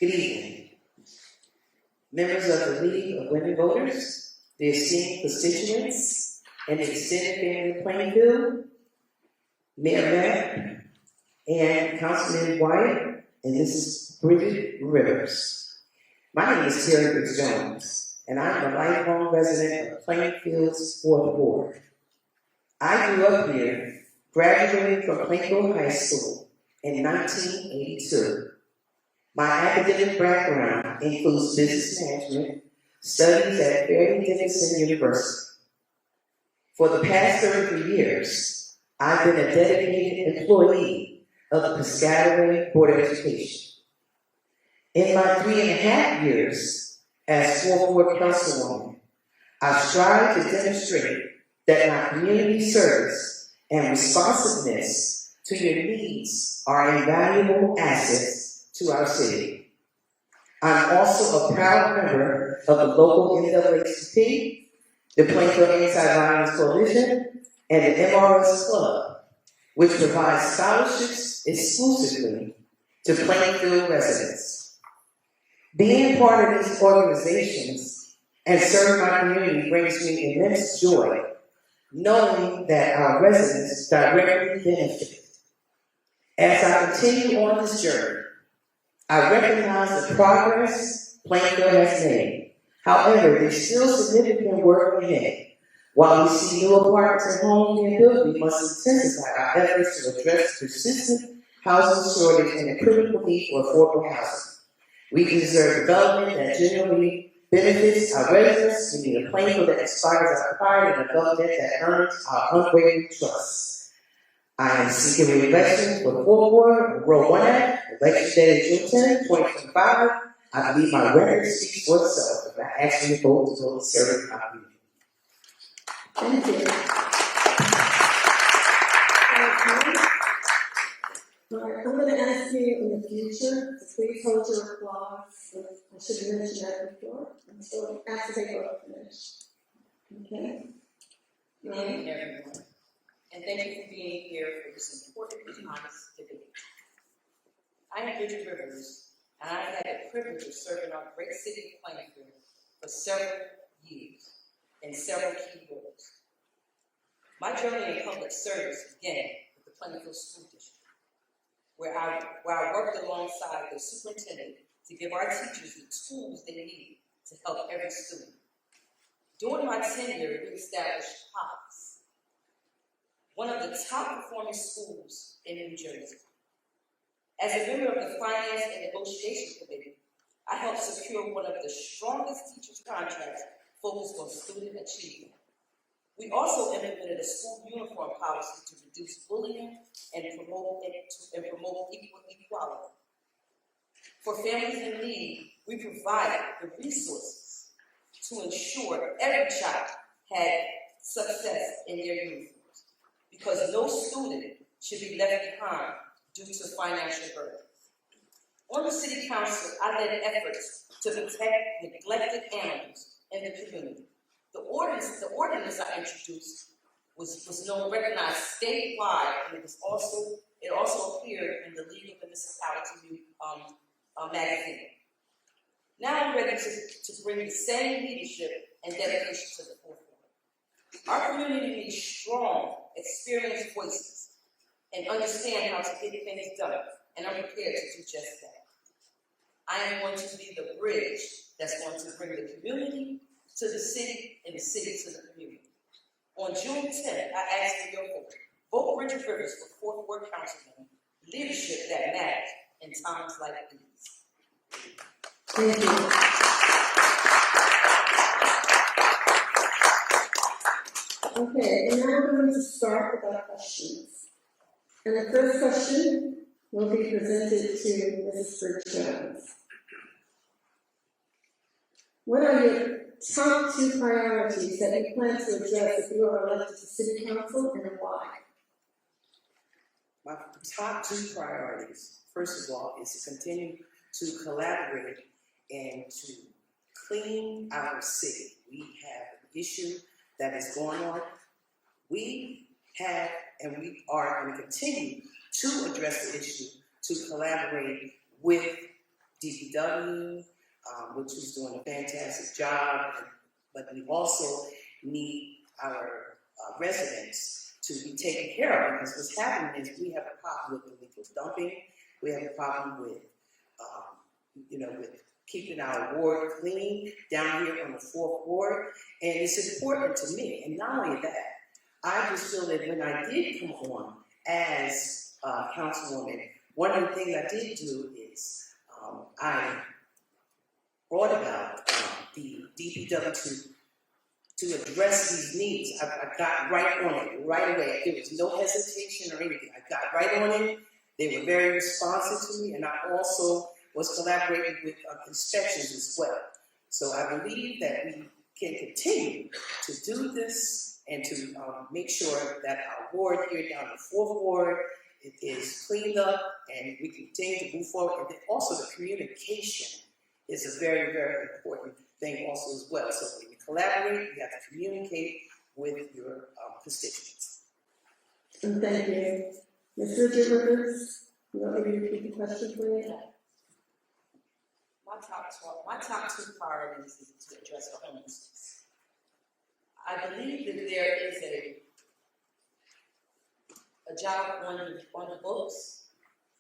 Good evening. Members of the League of Women Voters, the esteemed constituents, and the extended family of Plainfield, Mayor Matt, and Councilman White, and this is Bridget Rivers. My name is Terry Briggs Jones, and I am a lifelong resident of Plainfield's 4th Ward. I grew up here, graduating from Plainfield High School in 1982. My academic background includes business management, studies at Fairleigh University. For the past 33 years, I've been a dedicated employee of the Piscataway Board of Education. In my 3.5 years as 4th Ward Councilwoman, I've strived to demonstrate that my community service and responsiveness to your needs are invaluable assets to our city. I'm also a proud member of the local NAACP, the Plainfield Anti-Violence Coalition, and the MRS Club, which provides scholarships exclusively to Plainfield residents. Being part of these organizations and serving my community brings me immense joy, knowing that our residents directly benefit. As I continue on this journey, I recognize the progress Plainfield has made. However, there's still significant work ahead. While we see new apartments and homes being built, we must intensify our efforts to address persistent housing shortage and the critical need for affordable housing. We deserve development that genuinely benefits our residents. We need a Plainfield that inspires our pride and a government that earns our unwavering trust. I am seeking re-election for the 4th Ward, Row 1 Act, election day June 10, 2025. I believe my record speaks for itself, and I ask you to vote to serve our community. Thank you. All right, I'm going to ask you in the future to please hold your applause. I should have mentioned that before. I'm still asked to take over finish. Okay? Good evening, everyone. And thank you for being here for this important and honest debate. I am Bridget Rivers, and I had the privilege of serving our great city of Plainfield for several years in several key roles. My journey in public service began with the Plainfield School District, where I worked alongside the superintendent to give our teachers the tools they need to help every student. During my tenure, we established POPs, one of the top performing schools in New Jersey. As a member of the Finance and Negotiation Committee, I helped secure one of the strongest teachers' contracts focused on student achievement. We also implemented a school uniform policy to reduce bullying and promote equal equality. For families in need, we provided the resources to ensure every child had success in their uniforms, because no student should be left behind due to financial burden. On the City Council, I led efforts to protect neglected animals in the community. The ordinance I introduced was recognized statewide, and it also appeared in the League of Municipalities magazine. Now I'm ready to bring the same leadership and dedication to the 4th Ward. Our community needs strong, experienced voices and understand how to get things done, and I'm prepared to do just that. I am going to be the bridge that's going to bring the community to the city and the city to the community. On June 10th, I ask for your vote. Vote Bridget Rivers for 4th Ward Councilman, leadership that matters in times like these. Thank you. Okay, and now we're going to start with our questions. And the first question will be presented to Mrs. Briggs Jones. What are your top 2 priorities that you plan to address if you are elected to City Council, and why? My top 2 priorities, first of all, is to continue to collaborate and to clean our city. We have an issue that is going on. We have and we are going to continue to address the issue to collaborate with DPW, which is doing a fantastic job, but we also need our residents to be taken care of, because what's happening is we have a problem with illegal dumping, we have a problem with, with keeping our ward clean down here on the 4th ward, and it's important to me. And not only that, I just feel that when I did come on as councilwoman, one of the things I did do is I brought about the DPW to address these needs. I got right on it right away. There was no hesitation or anything. I got right on it. They were very responsive to me, and I also was collaborating with inspections as well. So I believe that we can continue to do this and to make sure that our ward here down the 4th ward is cleaned up and we continue to move forward. And then also the communication is a very, very important thing also as well. So when you collaborate, you have to communicate with your constituents. And thank you. Mr. Rivers, you want me to repeat the question for you? My top two priorities is to address the homelessness. I believe that there is a job on the books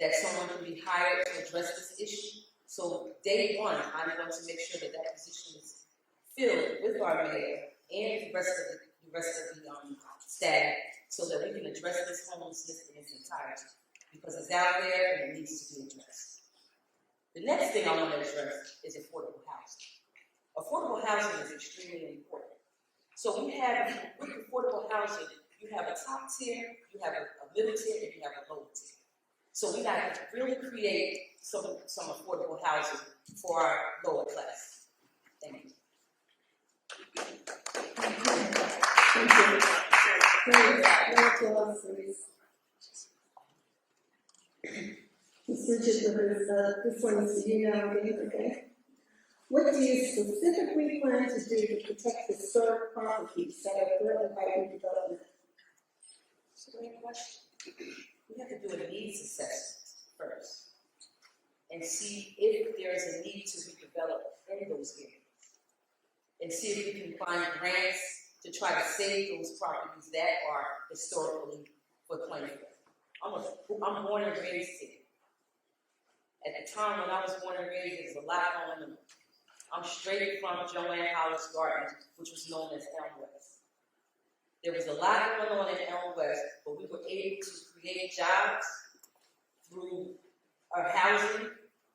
that someone can be hired to address this issue. So day one, I'm going to make sure that that position is filled with our mayor and the rest of the staff, so that we can address this homelessness in its entirety, because it's out there and it needs to be addressed. The next thing I want to address is affordable housing. Affordable housing is extremely important. So we have, with affordable housing, you have a top tier, you have a middle tier, and you have a lower tier. So we got to really create some affordable housing for our lower class. Thank you. Mr. Rivers, this one is you now again, okay? What do you specifically plan to do to protect historic properties that are threatened by redevelopment? That's a great question. We have to do a needs assessment first and see if there is a need to redevelop in those areas, and see if we can find grants to try to save those properties that are historically for Plainfield. I'm born and raised here. At the time when I was born and raised, there was a lot going on. I'm straight from Joanne Hollis Garden, which was known as Elm West. There was a lot going on in Elm West, but we were able to create jobs through our housing,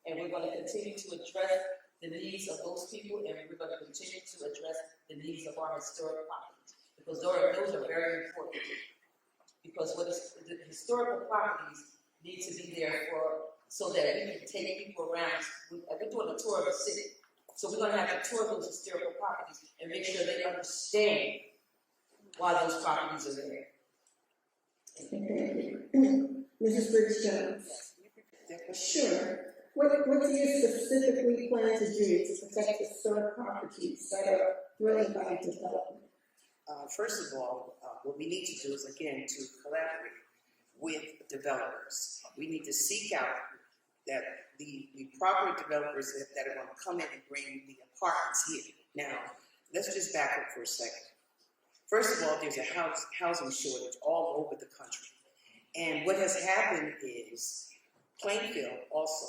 and we're going to continue to address the needs of those people, and we're going to continue to address the needs of our historic properties, because those are very important. Because the historical properties need to be there so that we can take people around. We're doing a tour of the city. So we're going to have to tour those historical properties and make sure they understand why those properties are there. Okay. Mrs. Briggs Jones. Sure. What do you specifically plan to do to protect historic properties that are threatened by development? First of all, what we need to do is, again, to collaborate with developers. We need to seek out that the property developers that are going to come in and bring the apartments here. Now, let's just back up for a second. First of all, there's a housing shortage all over the country. And what has happened is, Plainfield also,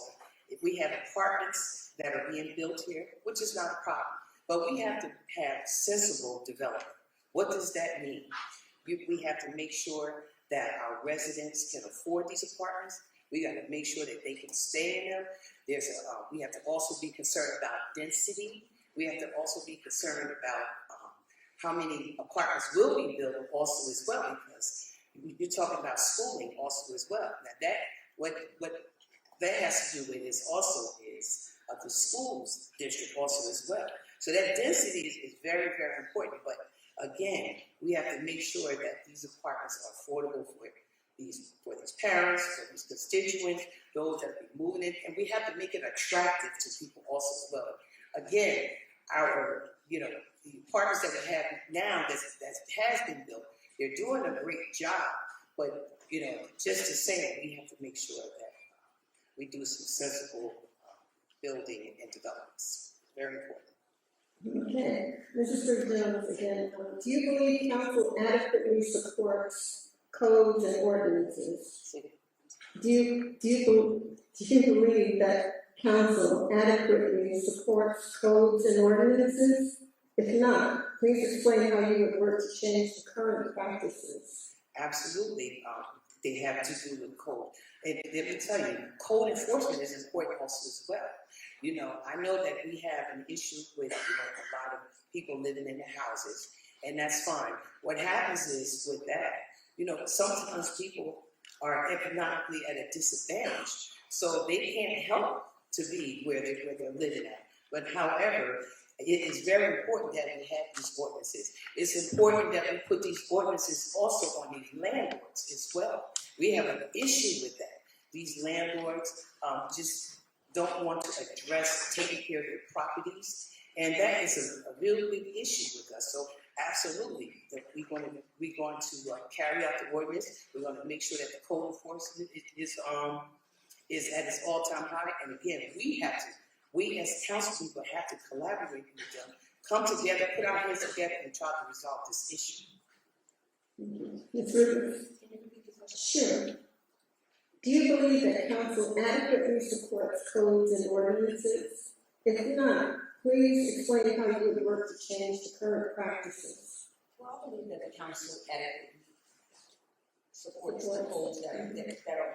if we have apartments that are being built here, which is not a problem, but we have to have sensible development. What does that mean? We have to make sure that our residents can afford these apartments. We got to make sure that they can stay in them. We have to also be concerned about density. We have to also be concerned about how many apartments will be built also as well, because you're talking about schooling also as well. Now what that has to do with is the schools district also as well. So that density is very, very important. But again, we have to make sure that these apartments are affordable for these parents, for these constituents, those that are moving in, and we have to make it attractive to people also as well. Again, the apartments that we have now that has been built, they're doing a great job, but just to say it, we have to make sure that we do some sensible building and developments. Very important. Okay, Mrs. Burr-Jones again, do you believe council adequately supports codes and ordinances? Do you believe that council adequately supports codes and ordinances? If not, please explain how you would work to change the current practices. Absolutely, they have to do with code. And let me tell you, code enforcement is important also as well. You know, I know that we have an issue with a lot of people living in the houses, and that's fine. What happens is with that, sometimes people are economically at a disadvantage, so they can't help to be where they're living at. But however, it is very important that we have these ordinances. It's important that we put these ordinances also on these landlords as well. We have an issue with that. These landlords just don't want to address taking care of their properties, and that is a real big issue with us. So absolutely, that we're going to carry out the ordinance. We're going to make sure that the code enforcement is at its all-time high. And again, we as council people have to collaborate with them, come together, put our heads together, and try to resolve this issue. Ms. Rivers? Sure. Do you believe that council adequately supports codes and ordinances? If not, please explain how you would work to change the current practices. Well, I believe that the council adequately supports the codes that are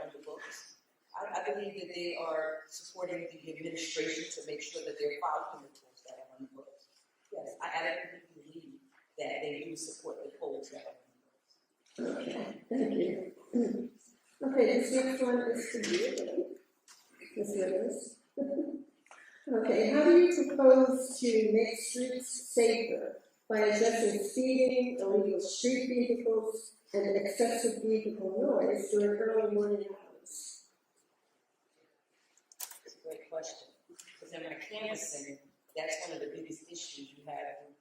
on the books. I believe that they are supporting the administration to make sure that they're following the codes that are on the books. Yes, I adequately believe that they do support the codes that are on the books. Okay, thank you. Okay, this next one is to you, Ms. Rivers. Okay, how do you propose to make streets safer by addressing speeding, illegal street vehicles, and excessive vehicle noise during early morning hours? It's a great question. Because in my canvassing, that's one of the biggest issues you have with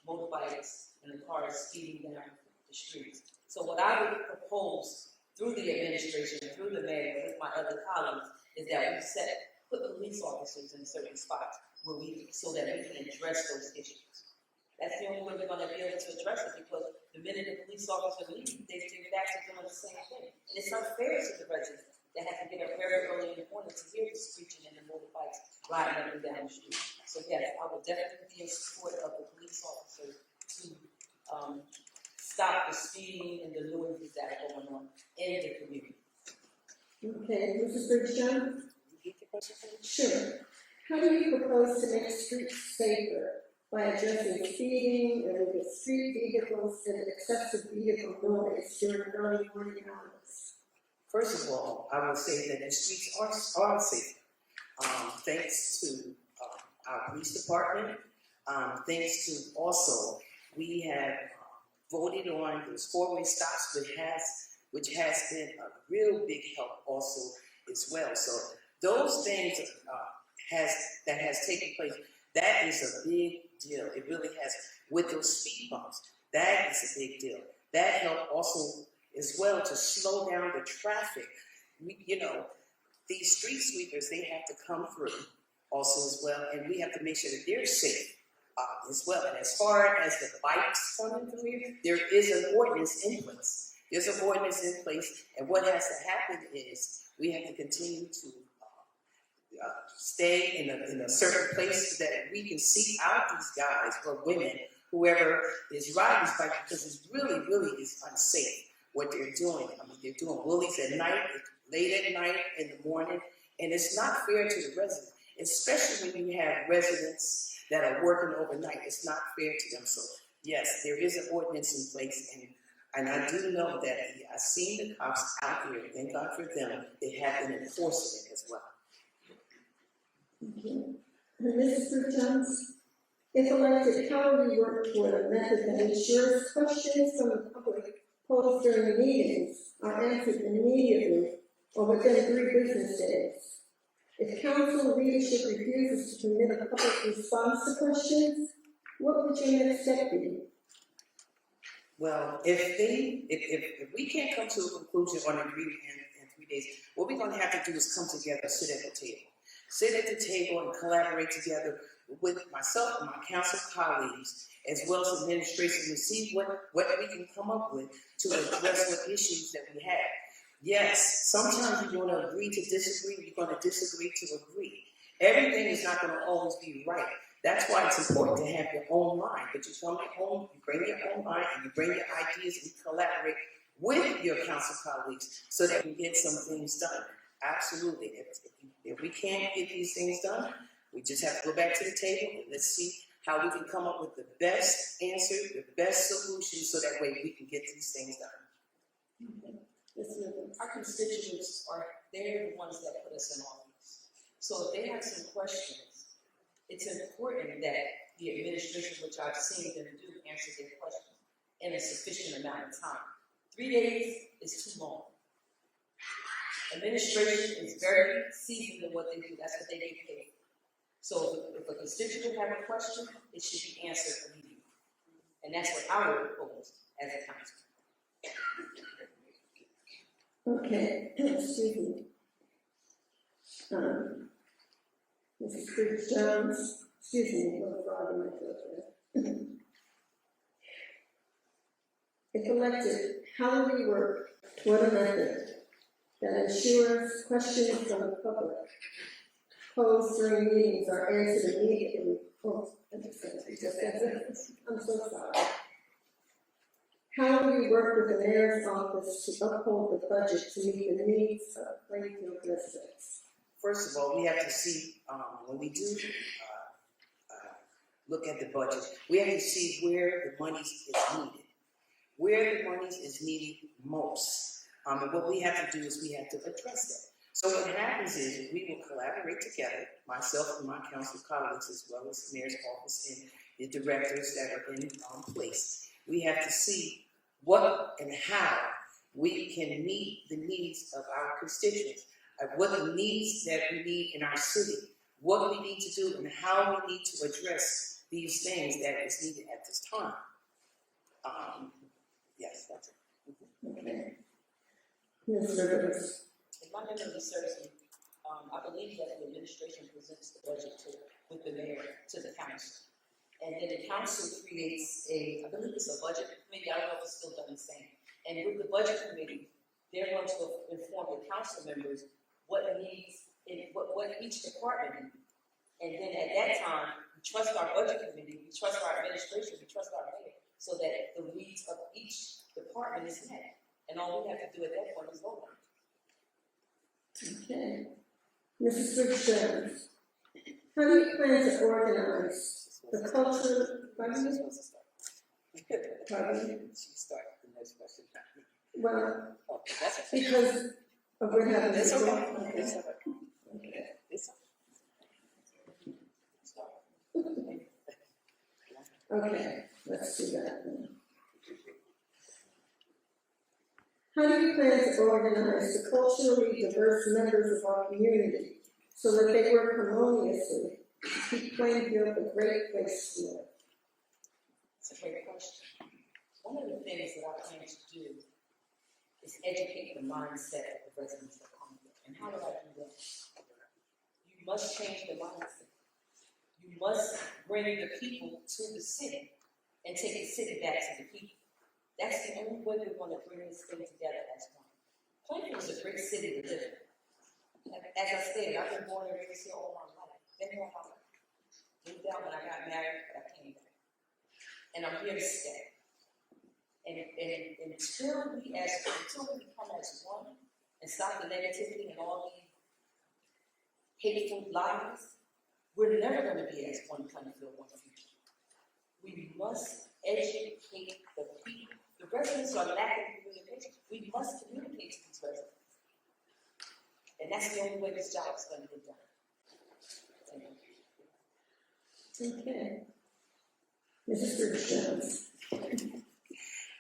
motorbikes and the cars speeding down the streets. So what I would propose through the administration, through the mayor, with my other colleagues, is that we put police officers in certain spots so that we can address those issues. That's the only way we're going to be able to address it, because the minute the police officer leaves, they're back to doing the same thing. And it's unfair to the residents that have to get up very early in the morning to hear the screeching and the motorbikes riding up and down the street. So yes, I would definitely be in support of the police officers to stop the speeding and the noises that are going on in the community. Okay, Mrs. Bridgestone? Sure. How do you propose to make streets safer by addressing speeding, illegal street vehicles, and excessive vehicle noise during early morning hours? First of all, I would say that the streets are safe, thanks to our police department, thanks to also we have voted on those four-way stops, which has been a real big help also as well. So those things that has taken place, that is a big deal. It really has. With those speed bumps, that is a big deal. That helped also as well to slow down the traffic. These street sweepers, they have to come through also as well, and we have to make sure that they're safe as well. And as far as the bikes coming through here, there is an ordinance in place. There's an ordinance in place, and what has to happen is we have to continue to stay in a certain place so that we can seek out these guys or women, whoever is riding this bike, because it's really, really is unsafe what they're doing. I mean, they're doing wheelies at night, late at night, in the morning, and it's not fair to the residents, especially when you have residents that are working overnight. It's not fair to them. So yes, there is an ordinance in place, and I do know that I've seen the cops out there. Thank God for them. They have been enforcing it as well. Okay. And Mrs. Jones, if elected, how will you work toward a method that ensures questions from the public posed during the meetings are answered immediately or within 3 business days? If council leadership refuses to permit a public response to questions, what would your next step be? Well, if we can't come to a conclusion on agreement in 3 days, what we're going to have to do is come together, sit at the table. sit at the table and collaborate together with myself and my council colleagues, as well as administration, to see what we can come up with to address what issues that we have. Yes, sometimes you're going to agree to disagree, you're going to disagree to agree. Everything is not going to always be right. That's why it's important to have your own line, but you come at home, you bring your own line, and you bring your ideas and collaborate with your council colleagues so that we get some things done. Absolutely. If we can't get these things done, we just have to go back to the table and let's see how we can come up with the best answer, the best solution, so that way we can get these things done. Our constituents they're the ones that put us in office. So if they have some questions, it's important that the administration, which I've seen them do, answer their questions in a sufficient amount of time. 3 days is too long. Administration is very seasoned in what they do. That's what they get paid. So if a constituent have a question, it should be answered immediately. And that's what I would propose as a council. Okay, excuse me. Mrs. Briggs Jones, excuse me, little frog in my throat there. If elected, how will we work toward a method that ensures questions from the public posed during meetings are answered immediately? Oh, I'm so sorry. How will we work with the mayor's office to uphold the budget to meet the needs of Plainfield residents? First of all, we have to see, when we do look at the budget, we have to see where the money is needed. Where the money is needed most. And what we have to do is we have to address that. So what happens is we will collaborate together, myself and my council colleagues, as well as the mayor's office and the directors that are in place. We have to see what and how we can meet the needs of our constituents, what the needs that we need in our city, what we need to do, and how we need to address these things that is needed at this time. Yes, that's it. Okay. Ms. Rivers. If my memory serves me, I believe that the administration presents the budget with the mayor to the council. And then the council creates I believe it's a budget committee, I don't know if it's still done the same. And with the budget committee, they're going to inform the council members what needs, what each department needs. And then at that time, we trust our budget committee, we trust our administration, we trust our mayor, so that the needs of each department is met. And all we have to do at that point is vote on it. Okay. Mrs. Briggs Jones, how do you plan to organize the culture? Pardon me? She started the next question. Well, Okay, that's okay. because of what happened. It's okay. Okay. It's okay. Okay. It's Okay, let's do that then. How do you plan to organize the culturally diverse members of our community so that they work harmoniously to keep Plainfield a great place to live? It's a great question. One of the things that I plan to do is educate the mindset of the residents of Plainfield. And how do I do that? You must change the mindset. You must bring the people to the city and take the city back to the people. That's the only way we're going to bring this thing together as one. Plainfield is a great city to live in. As I stated, I've been born and raised here all my life. Been here all my life. Moved out when I got married, but I came back. And I'm here to stay. And until we become as one and stop the negativity and all the hateful lies, we're never going to be as one Plainfield, one future. We must educate the people. The residents are lacking communication. We must communicate to these residents. And that's the only way this job is going to get done. Okay. Mrs. Briggs Jones.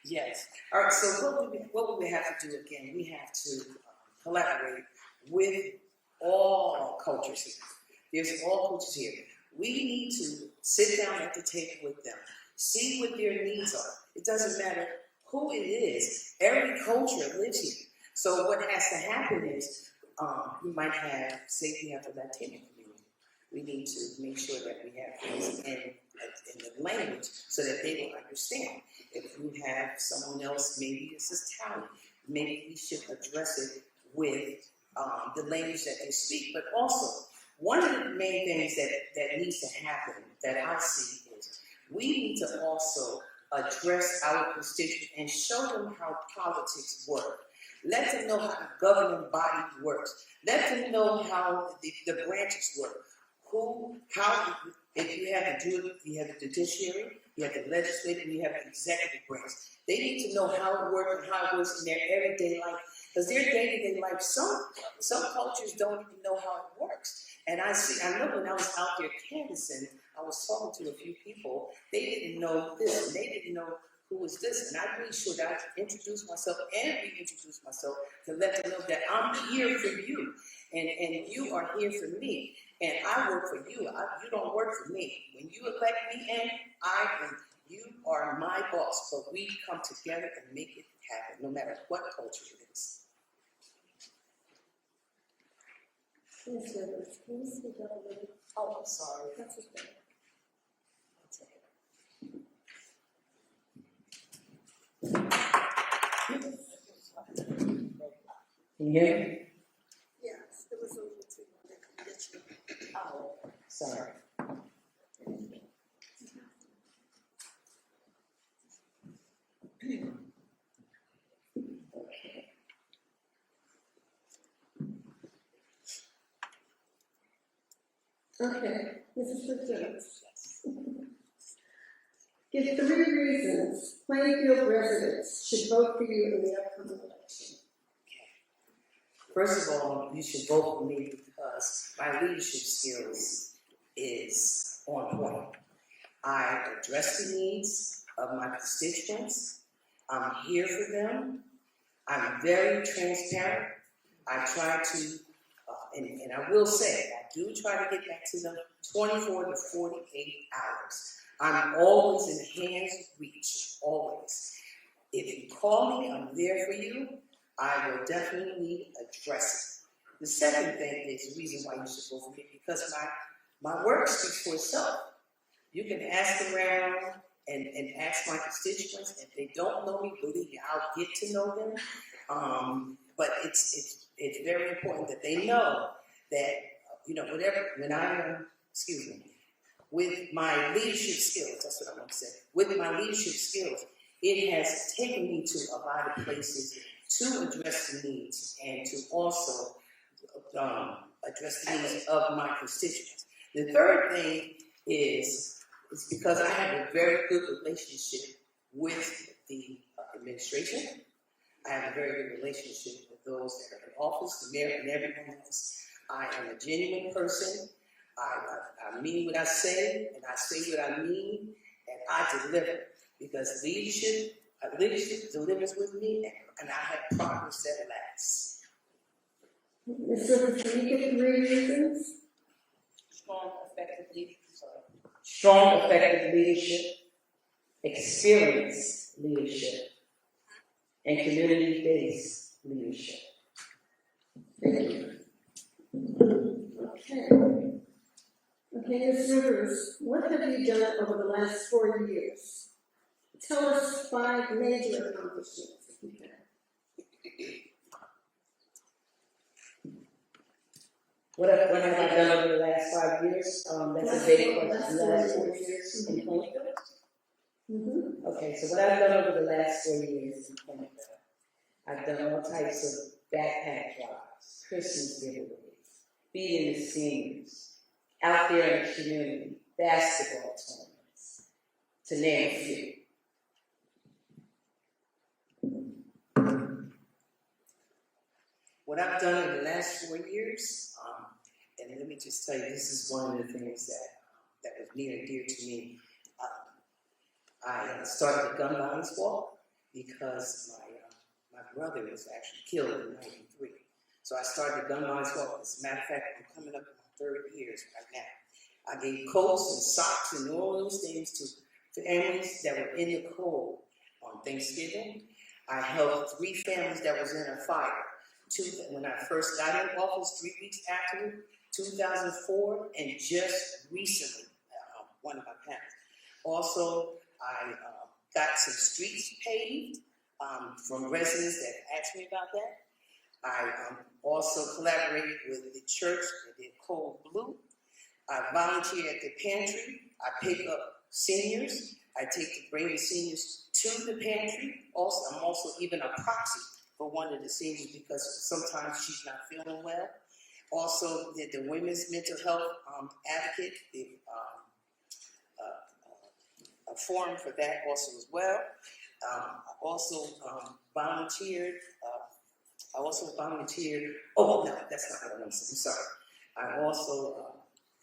Yes. All right, so what we have to do again, we have to collaborate with all cultures here. There's all cultures here. We need to sit down at the table with them, see what their needs are. It doesn't matter who it is. Every culture lives here. So what has to happen is, we might have, say we have a Latino community. we need to make sure that we have things in the language so that they will understand. If you have someone else, maybe it's a talent, maybe we should address it with the language that they speak. But also, one of the main things that needs to happen that I see is we need to also address our constituents and show them how politics work. Let them know how the governing body works. Let them know how the branches work. If you have the judiciary, you have the legislative, and you have the executive branch. They need to know how it works and how it works in their everyday life. Because their day-to-day life, some cultures don't even know how it works. And I know when I was out there canvassing, I was talking to a few people, they didn't know this, and they didn't know who was this. And I made sure that I introduced myself and reintroduced myself to let them know that I'm here for you, and you are here for me. And I work for you. You don't work for me. When you elect me in, you are my boss. But we come together and make it happen, no matter what culture it is. Ms. Rivers, can you speak up a little? Oh, I'm sorry. That's okay. Can you hear me? Yes, it was a little too long. Oh, sorry. Okay, Mrs. Fitzgerald. Give 3 reasons Plainfield residents should vote for you in the upcoming election. First of all, you should vote for me because my leadership skills is on point. I address the needs of my constituents. I'm here for them. I'm very transparent. I try to, and I will say, I do try to get back to them 24 to 48 hours. I'm always in hands reach, always. If you call me, I'm there for you. I will definitely address it. The second thing is the reason why you should vote for me, because my work speaks for itself. You can ask around and ask my constituents. If they don't know me, believe me, I'll get to know them. But it's very important that they know that, with my leadership skills, that's what I want to say. With my leadership skills, it has taken me to a lot of places to address the needs and to also address the needs of my constituents. The third thing is because I have a very good relationship with the administration. I have a very good relationship with those that are in office, the mayor, and everyone else. I am a genuine person. I mean what I say, and I say what I mean, and I deliver. Because leadership delivers with me, and I have progress that lasts. Ms. Rivers, can you give 3 reasons? Strong, effective leadership. Strong, effective leadership, experienced leadership, and community-based leadership. Thank you. Okay. Okay, Ms. Rivers, what have you done over the last 4 years? Tell us 5 major accomplishments that you had. What have I done over the last 5 years? That's a big question. The last 4 years in Plainfield? Mm-hmm. Okay, so what I've done over the last 4 years in Plainfield, I've done all types of backpack drives, Christmas giveaways, feeding the seniors, out there in the community, basketball tournaments, to name a few. What I've done in the last 4 years, and let me just tell you, this is one of the things that was near and dear to me. I started the gun violence walk because my brother was actually killed in '93. So I started the gun violence walk. As a matter of fact, I'm coming up in my 3rd years right now. I gave coats and socks and all those things to families that were in the cold on Thanksgiving. I helped 3 families that was in a fire. 2 when I first got in office, 3 weeks afterward, 2004, and just recently, one of my parents. Also, I got some streets paved from residents that asked me about that. I also collaborated with the church that did Cold Blue. I volunteer at the pantry. I pick up seniors. I bring the seniors to the pantry. Also, I'm also even a proxy for one of the seniors because sometimes she's not feeling well. Also, did the women's mental health advocate, a forum for that also as well. I also volunteered. Oh no, that's not what I want to say. I'm sorry. I also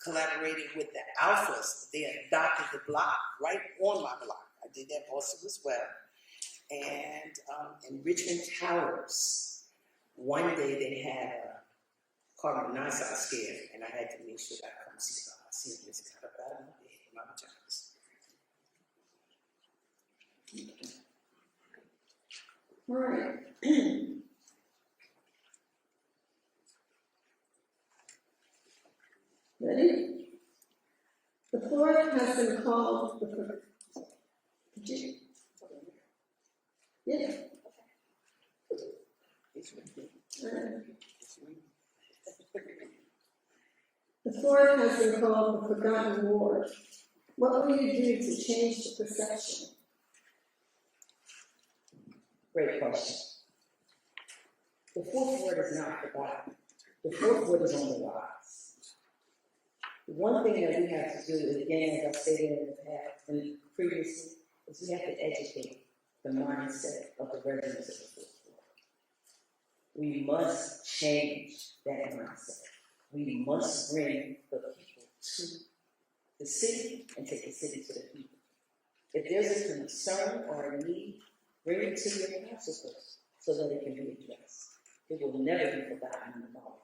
collaborated with the Alphas. They adopted the block right on my block. I did that also as well. And in Richmond Towers, one day they had caught me nice out scared, and I had to make sure that I come see about my seniors got up out of my bed in my pajamas. All right. Ready? The floor has been called. Yeah. The floor has been called the Forgotten Ward. What will you do to change the perception? Great question. The fourth word is not forgotten. The fourth word is on the rise. The one thing that we have to do, again, as I stated in the past and previously, is we have to educate the mindset of the residents of the fourth floor. We must change that mindset. We must bring the people to the city and take the city to the people. If there's a concern or a need, bring it to your council first so that it can be addressed. It will never be forgotten in the knowledge.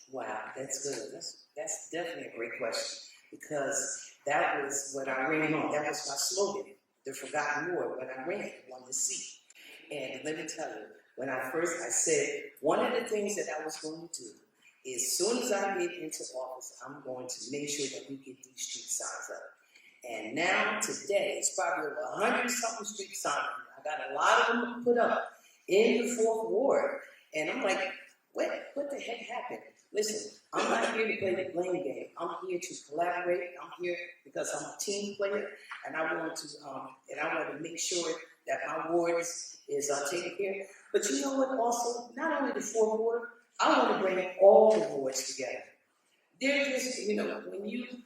Wow, that's good. That's definitely a great question because that was what I ran on. That was my slogan, the forgotten ward. When I ran, won the seat. And let me tell you, when I said one of the things that I was going to do is as soon as I get into office, I'm going to make sure that we get these street signs up. And now, today, it's probably over 100-something street signs. I got a lot of them put up in the fourth ward. And I'm like, what the heck happened? Listen, I'm not here to play the blame game. I'm here to collaborate. I'm here because I'm a team player. And I want to make sure that my wards is taken care of. But you know what also? Not only the fourth ward, I want to bring all the wards together. They're just,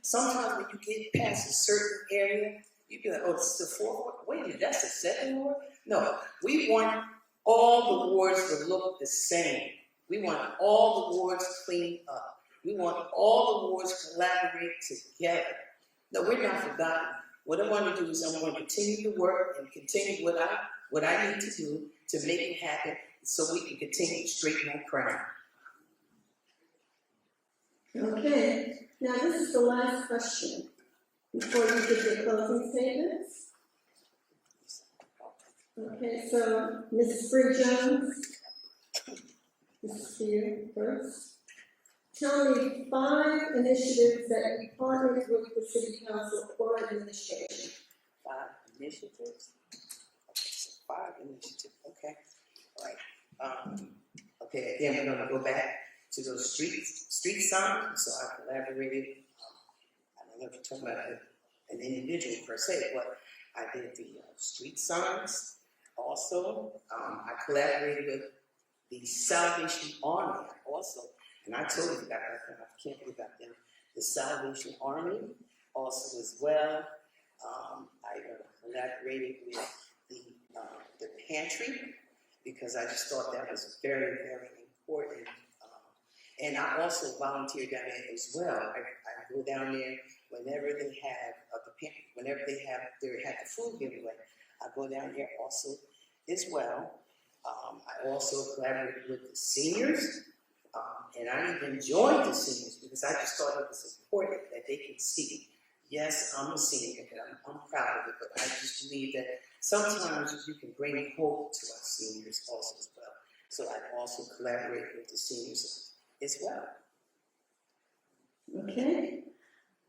sometimes when you get past a certain area, you be like, oh, this is the fourth ward? Wait a minute, that's the second ward? No, we want all the wards to look the same. We want all the wards cleaned up. We want all the wards to collaborate together. No, we're not forgotten. What I want to do is I'm going to continue to work and continue what I need to do to make it happen so we can continue to straighten that crown. Okay, now this is the last question before you give your closing statements. Okay, so Mrs. Brigg-Jones, this is for you first. Tell me 5 initiatives that you partnered with the City Council or administration. 5 initiatives? Okay, so 5 initiatives, okay. All right. Okay, again, we're going to go back to those street signs. So I collaborated, I don't know if you're talking about an individual per se, but I did the street signs. Also, I collaborated with the Salvation Army also. And I told you about that, I can't believe about them. The Salvation Army also as well. I collaborated with the pantry because I just thought that was very, very important. And I also volunteer down there as well. I go down there whenever they have the food giveaway. I go down there also as well. I also collaborated with the seniors, and I even joined the seniors because I just thought it was important that they can see. Yes, I'm a senior, and I'm proud of it, but I just believe that sometimes you can bring hope to our seniors also as well. So I also collaborate with the seniors as well. Okay.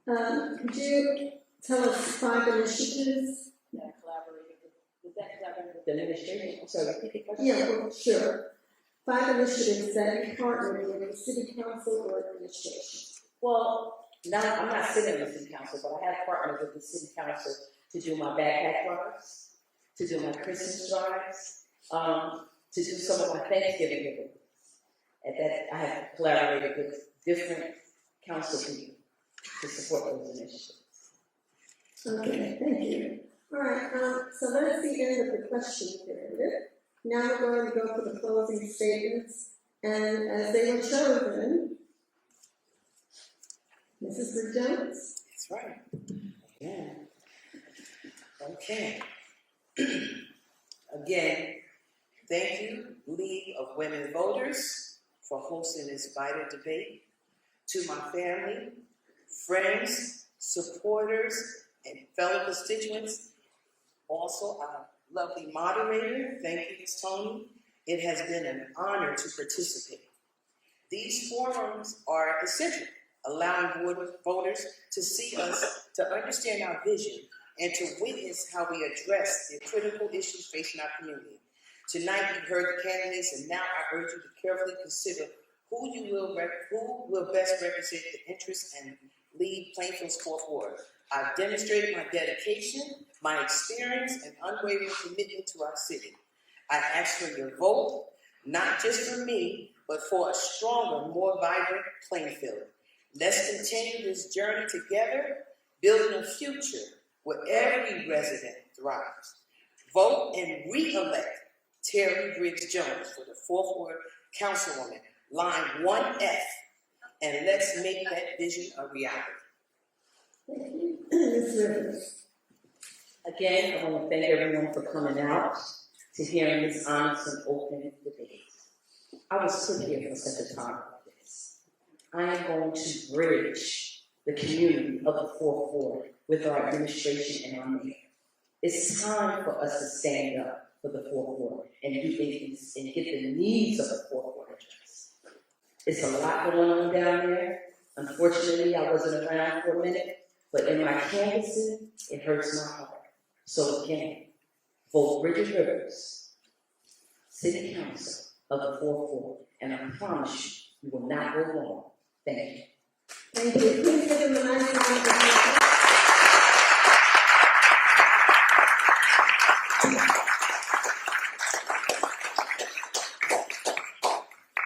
Could you tell us 5 initiatives? That I collaborated with that collaborated with the administration. I'm sorry, repeat the question. Yeah, well, sure. 5 initiatives that you partnered with the city council or administration. Well, now, I'm not sitting on the city council, but I have partnered with the city council to do my backpack drives, to do my Christmas drives, to do some of my Thanksgiving giving. And that I have collaborated with different council people to support those initiatives. Okay, thank you. All right, so that's the end of the question period. Now we're going to go to the closing statements, and as they were chosen, Mrs. Brooke Jones. That's right. Yeah. Okay. Again, thank you, League of Women Voters, for hosting this vital debate. To my family, friends, supporters, and fellow constituents, also our lovely moderator, thank you, Ms. Tony. It has been an honor to participate. These forums are essential, allowing voters to see us, to understand our vision, and to witness how we address the critical issues facing our community. Tonight, you've heard the candidates, and now I urge you to carefully consider who will best represent the interests and lead Plainfield's 4th Ward. I've demonstrated my dedication, my experience, and unwavering commitment to our city. I ask for your vote, not just for me, but for a stronger, more vibrant Plainfield. Let's continue this journey together, building a future where every resident thrives. Vote and re-elect Terry Briggs Jones for the 4th Ward Councilwoman, line 1F, and let's make that vision a reality. Thank you. Ms. Rivers. Again, I want to thank everyone for coming out to hearing this honest and open debate. I was put here for such a time like this. I am going to bridge the community of the 4th Ward with our administration and our mayor. It's time for us to stand up for the 4th Ward and get the needs of the 4th Ward addressed. It's a lot going on down there. Unfortunately, I wasn't around for a minute, but in my canvassing, it hurts my heart. So again, vote Bridget Rivers, City Council of the 4th Ward, and I promise you will not go wrong. Thank you. Thank you. Please give them a nice round of applause.